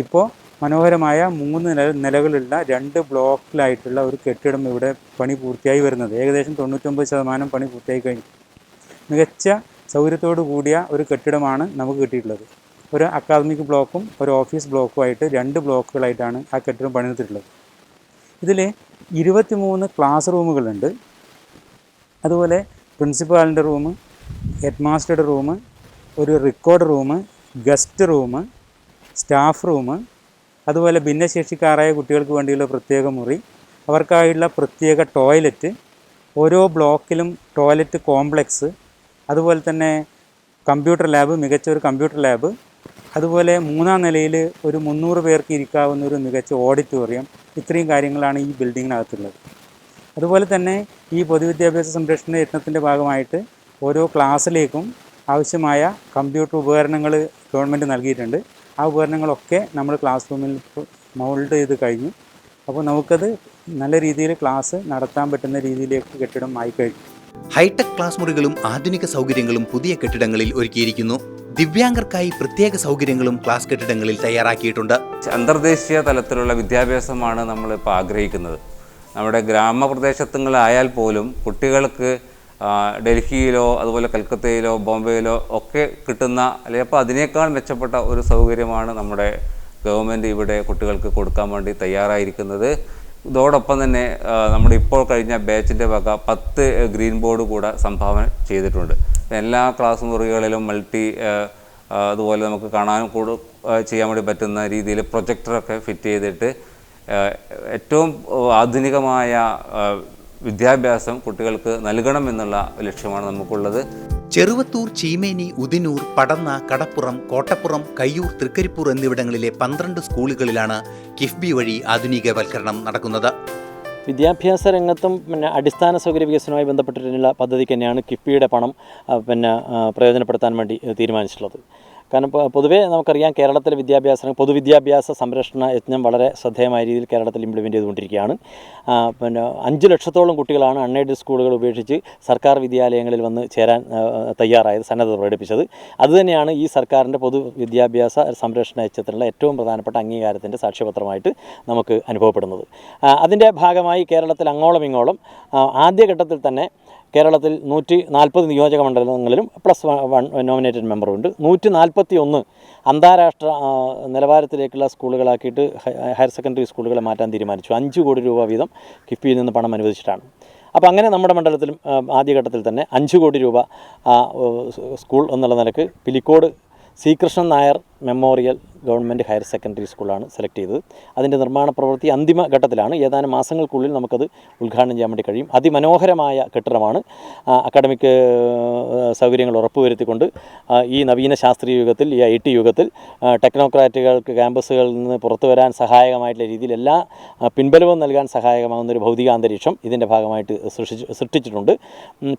ഇപ്പോൾ മനോഹരമായ 3 നിലകളുള്ള 2 ബ്ലോക്കിലായിട്ടുള്ള ഒരു കെട്ടിടം ഇവിടെ പണി പൂർത്തിയായി വരുന്നത്. ഏകദേശം 99% പണി പൂർത്തിയായി കഴിഞ്ഞു. മികച്ച സൗകര്യത്തോടു കൂടിയ ഒരു കെട്ടിടമാണ് നമുക്ക് കിട്ടിയിട്ടുള്ളത്. ഒരു അക്കാദമിക് ബ്ലോക്കും ഒരു ഓഫീസ് ബ്ലോക്കുമായിട്ട് 2 ബ്ലോക്കുകളായിട്ടാണ് ആ കെട്ടിടം പണിതിട്ടുള്ളത്. ഇതിൽ 23 ക്ലാസ് റൂമുകളുണ്ട്. അതുപോലെ പ്രിൻസിപ്പാളിൻ്റെ റൂം, ഹെഡ് മാസ്റ്ററുടെ റൂം, ഒരു record room, guest room, staff room, അതുപോലെ ഭിന്നശേഷിക്കാരായ കുട്ടികൾക്ക് വേണ്ടിയുള്ള പ്രത്യേക മുറി, അവർക്കായുള്ള പ്രത്യേക ടോയ്ലറ്റ്, ഓരോ ബ്ലോക്കിലും ടോയ്ലറ്റ് കോംപ്ലക്സ്, അതുപോലെ തന്നെ കമ്പ്യൂട്ടർ ലാബ്, മികച്ച ഒരു കമ്പ്യൂട്ടർ ലാബ്, അതുപോലെ 3ാം നിലയിൽ ഒരു 300 പേർക്ക് ഇരിക്കാവുന്ന ഒരു മികച്ച ഓഡിറ്റോറിയം. ഇത്രയും കാര്യങ്ങളാണ് ഈ ബിൽഡിങ്ങിനകത്തുള്ളത്. അതുപോലെ തന്നെ ഈ പൊതുവിദ്യാഭ്യാസ സംരക്ഷണ യത്നത്തിൻ്റെ ഭാഗമായിട്ട് ഓരോ ക്ലാസ്സിലേക്കും ആവശ്യമായ കമ്പ്യൂട്ടർ ഉപകരണങ്ങൾ ഗവൺമെൻറ് നൽകിയിട്ടുണ്ട്. ആ ഉപകരണങ്ങളൊക്കെ നമ്മൾ ക്ലാസ് റൂമിൽ മൗൾഡ് ചെയ്ത് കഴിഞ്ഞു. അപ്പോൾ നമുക്കത് നല്ല രീതിയിൽ ക്ലാസ് നടത്താൻ പറ്റുന്ന രീതിയിലേക്ക് കെട്ടിടം ആയിക്കഴിഞ്ഞു. ഹൈടെക് ക്ലാസ് മുറികളും ആധുനിക സൗകര്യങ്ങളും പുതിയ കെട്ടിടങ്ങളിൽ ഒരുക്കിയിരിക്കുന്നു. ദിവ്യാംഗർക്കായി പ്രത്യേക സൗകര്യങ്ങളും ക്ലാസ് കെട്ടിടങ്ങളിൽ തയ്യാറാക്കിയിട്ടുണ്ട്. അന്തർദേശീയ തലത്തിലുള്ള വിദ്യാഭ്യാസമാണ് നമ്മളിപ്പോൾ ആഗ്രഹിക്കുന്നത്. നമ്മുടെ ഗ്രാമപ്രദേശങ്ങളിലായാൽ പോലും കുട്ടികൾക്ക് ഡൽഹിയിലോ അതുപോലെ കൽക്കത്തയിലോ ബോംബെയിലോ ഒക്കെ കിട്ടുന്ന അല്ലെങ്കിൽ അപ്പോൾ അതിനേക്കാൾ മെച്ചപ്പെട്ട ഒരു സൗകര്യമാണ് നമ്മുടെ ഗവൺമെൻറ് ഇവിടെ കുട്ടികൾക്ക് കൊടുക്കാൻ വേണ്ടി തയ്യാറായിരിക്കുന്നത്. ഇതോടൊപ്പം തന്നെ നമ്മുടെ ഇപ്പോൾ കഴിഞ്ഞ ബാച്ചിൻ്റെ വക 10 ഗ്രീൻ ബോർഡ് കൂടെ സംഭാവന ചെയ്തിട്ടുണ്ട്. എല്ലാ ക്ലാസ് മുറികളിലും മൾട്ടി അതുപോലെ നമുക്ക് കാണാനും ചെയ്യാൻ വേണ്ടി പറ്റുന്ന രീതിയിൽ പ്രൊജക്ടറൊക്കെ ഫിറ്റ് ചെയ്തിട്ട് ഏറ്റവും ആധുനികമായ വിദ്യാഭ്യാസം കുട്ടികൾക്ക് നൽകണമെന്നുള്ള ലക്ഷ്യമാണ് നമുക്കുള്ളത്. ചെറുവത്തൂർ, ചീമേനി, ഉദിനൂർ, പടന്ന, കടപ്പുറം, കോട്ടപ്പുറം, കയ്യൂർ, തൃക്കരിപ്പൂർ എന്നിവിടങ്ങളിലെ 12 സ്കൂളുകളിലാണ് കിഫ്ബി വഴി ആധുനികവൽക്കരണം നടക്കുന്നത്. വിദ്യാഭ്യാസ രംഗത്തും അടിസ്ഥാന സൗകര്യ വികസനവുമായി ബന്ധപ്പെട്ടിട്ടുള്ള പദ്ധതിക്ക് തന്നെയാണ് കിഫ്ബിയുടെ പണം പ്രയോജനപ്പെടുത്താൻ വേണ്ടി തീരുമാനിച്ചിട്ടുള്ളത്. കാരണം പൊതുവേ നമുക്കറിയാം, കേരളത്തിലെ പൊതുവിദ്യാഭ്യാസ സംരക്ഷണ യജ്ഞം വളരെ ശ്രദ്ധേയമായ രീതിയിൽ കേരളത്തിൽ ഇംപ്ലിമെൻറ്റ് ചെയ്തുകൊണ്ടിരിക്കുകയാണ്. 5 ലക്ഷത്തോളം കുട്ടികളാണ് അൺഎയ്ഡഡ് സ്കൂളുകൾ ഉപേക്ഷിച്ച് സർക്കാർ വിദ്യാലയങ്ങളിൽ വന്ന് ചേരാൻ തയ്യാറായത്, സന്നദ്ധത പ്രകടിപ്പിച്ചത്. അതുതന്നെയാണ് ഈ സർക്കാരിൻ്റെ പൊതുവിദ്യാഭ്യാസ സംരക്ഷണ യജ്ഞത്തിനുള്ള ഏറ്റവും പ്രധാനപ്പെട്ട അംഗീകാരത്തിൻ്റെ സാക്ഷ്യപത്രമായിട്ട് നമുക്ക് അനുഭവപ്പെടുന്നത്. അതിൻ്റെ ഭാഗമായി കേരളത്തിൽ അങ്ങോളം ഇങ്ങോളം ആദ്യഘട്ടത്തിൽ തന്നെ കേരളത്തിൽ 140 നിയോജക മണ്ഡലങ്ങളിലും +1 നോമിനേറ്റഡ് മെമ്പറുണ്ട്. 141 അന്താരാഷ്ട്ര നിലവാരത്തിലേക്കുള്ള സ്കൂളുകളാക്കിയിട്ട് ഹയർ സെക്കൻഡറി സ്കൂളുകളെ മാറ്റാൻ തീരുമാനിച്ചു. 5 കോടി രൂപ വീതം കിഫ്ബിയിൽ നിന്ന് പണം അനുവദിച്ചിട്ടാണ്. അപ്പോൾ അങ്ങനെ നമ്മുടെ മണ്ഡലത്തിലും ആദ്യഘട്ടത്തിൽ തന്നെ 5 കോടി രൂപ സ്കൂൾ എന്നുള്ള നിലക്ക് Pilicode Sreekrishnan Nair memorial government higher secondary സ്കൂളാണ് സെലക്ട് ചെയ്തത്. അതിൻ്റെ നിർമ്മാണ പ്രവൃത്തി അന്തിമ ഘട്ടത്തിലാണ്. ഏതാനും മാസങ്ങൾക്കുള്ളിൽ നമുക്കത് ഉദ്ഘാടനം ചെയ്യാൻ വേണ്ടി കഴിയും. അതിമനോഹരമായ കെട്ടിടമാണ്. അക്കാഡമിക് സൗകര്യങ്ങൾ ഉറപ്പുവരുത്തിക്കൊണ്ട് ഈ നവീന ശാസ്ത്രീയ യുഗത്തിൽ, ഈ IT യുഗത്തിൽ ടെക്നോക്രാറ്റുകൾക്ക് ക്യാമ്പസുകളിൽ നിന്ന് പുറത്തു വരാൻ സഹായകമായിട്ടുള്ള രീതിയിൽ എല്ലാ പിൻബലവും നൽകാൻ സഹായകമാകുന്നൊരു ഭൗതിക അന്തരീക്ഷം ഇതിൻ്റെ ഭാഗമായിട്ട് സൃഷ്ടിച്ചിട്ടുണ്ട്.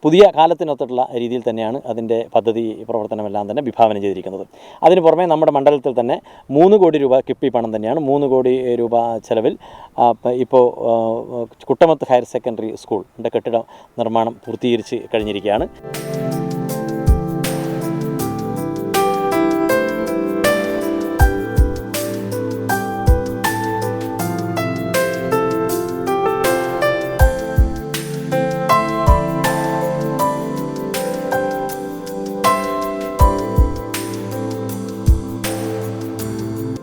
പുതിയ കാലത്തിനൊത്തുള്ള രീതിയിൽ തന്നെയാണ് അതിൻ്റെ പദ്ധതി പ്രവർത്തനമെല്ലാം തന്നെ വിഭാവനം ചെയ്തിരിക്കുന്നത്. അതിന് പുറമെ നമ്മുടെ മണ്ഡലത്തിൽ തന്നെ 3 കോടി രൂപ കിഫ്ബി പണം തന്നെയാണ്. 3 കോടി രൂപ ചെലവിൽ ഇപ്പോൾ കുട്ടമത്ത് ഹയർ സെക്കൻഡറി സ്കൂളിൻ്റെ കെട്ടിട നിർമ്മാണം പൂർത്തീകരിച്ച് കഴിഞ്ഞിരിക്കുകയാണ്.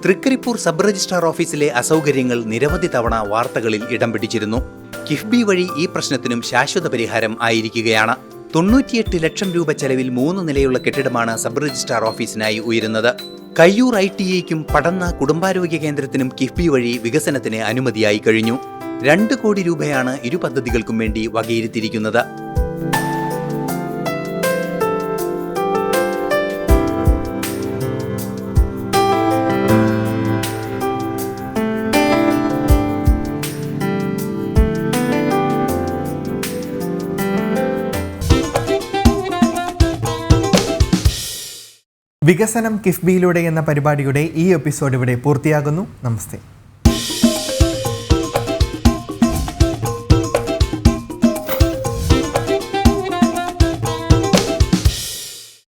തൃക്കരിപ്പൂർ സബ് രജിസ്ട്രാർ ഓഫീസിലെ അസൗകര്യങ്ങൾ നിരവധി തവണ വാർത്തകളിൽ ഇടം പിടിച്ചിരുന്നു. കിഫ്ബി വഴി ഈ പ്രശ്നത്തിനും ശാശ്വത പരിഹാരം ആയിരിക്കുകയാണ്. 98 ലക്ഷം രൂപ ചെലവിൽ 3 നിലയുള്ള കെട്ടിടമാണ് സബ് രജിസ്ട്രാർ ഓഫീസിനായി ഉയരുന്നത്. കയ്യൂർ ITAയ്ക്കും പടന്ന കുടുംബാരോഗ്യ കേന്ദ്രത്തിനും കിഫ്ബി വഴി വികസനത്തിന് അനുമതിയായി കഴിഞ്ഞു. 2 കോടി രൂപയാണ് ഇരു പദ്ധതികൾക്കും വേണ്ടി വകയിരുത്തിയിരിക്കുന്നത്. വികസനം കിഫ്ബിയിലൂടെ എന്ന പരിപാടിയുടെ ഈ എപ്പിസോഡ് ഇവിടെ പൂർത്തിയാകുന്നു. നമസ്തേ.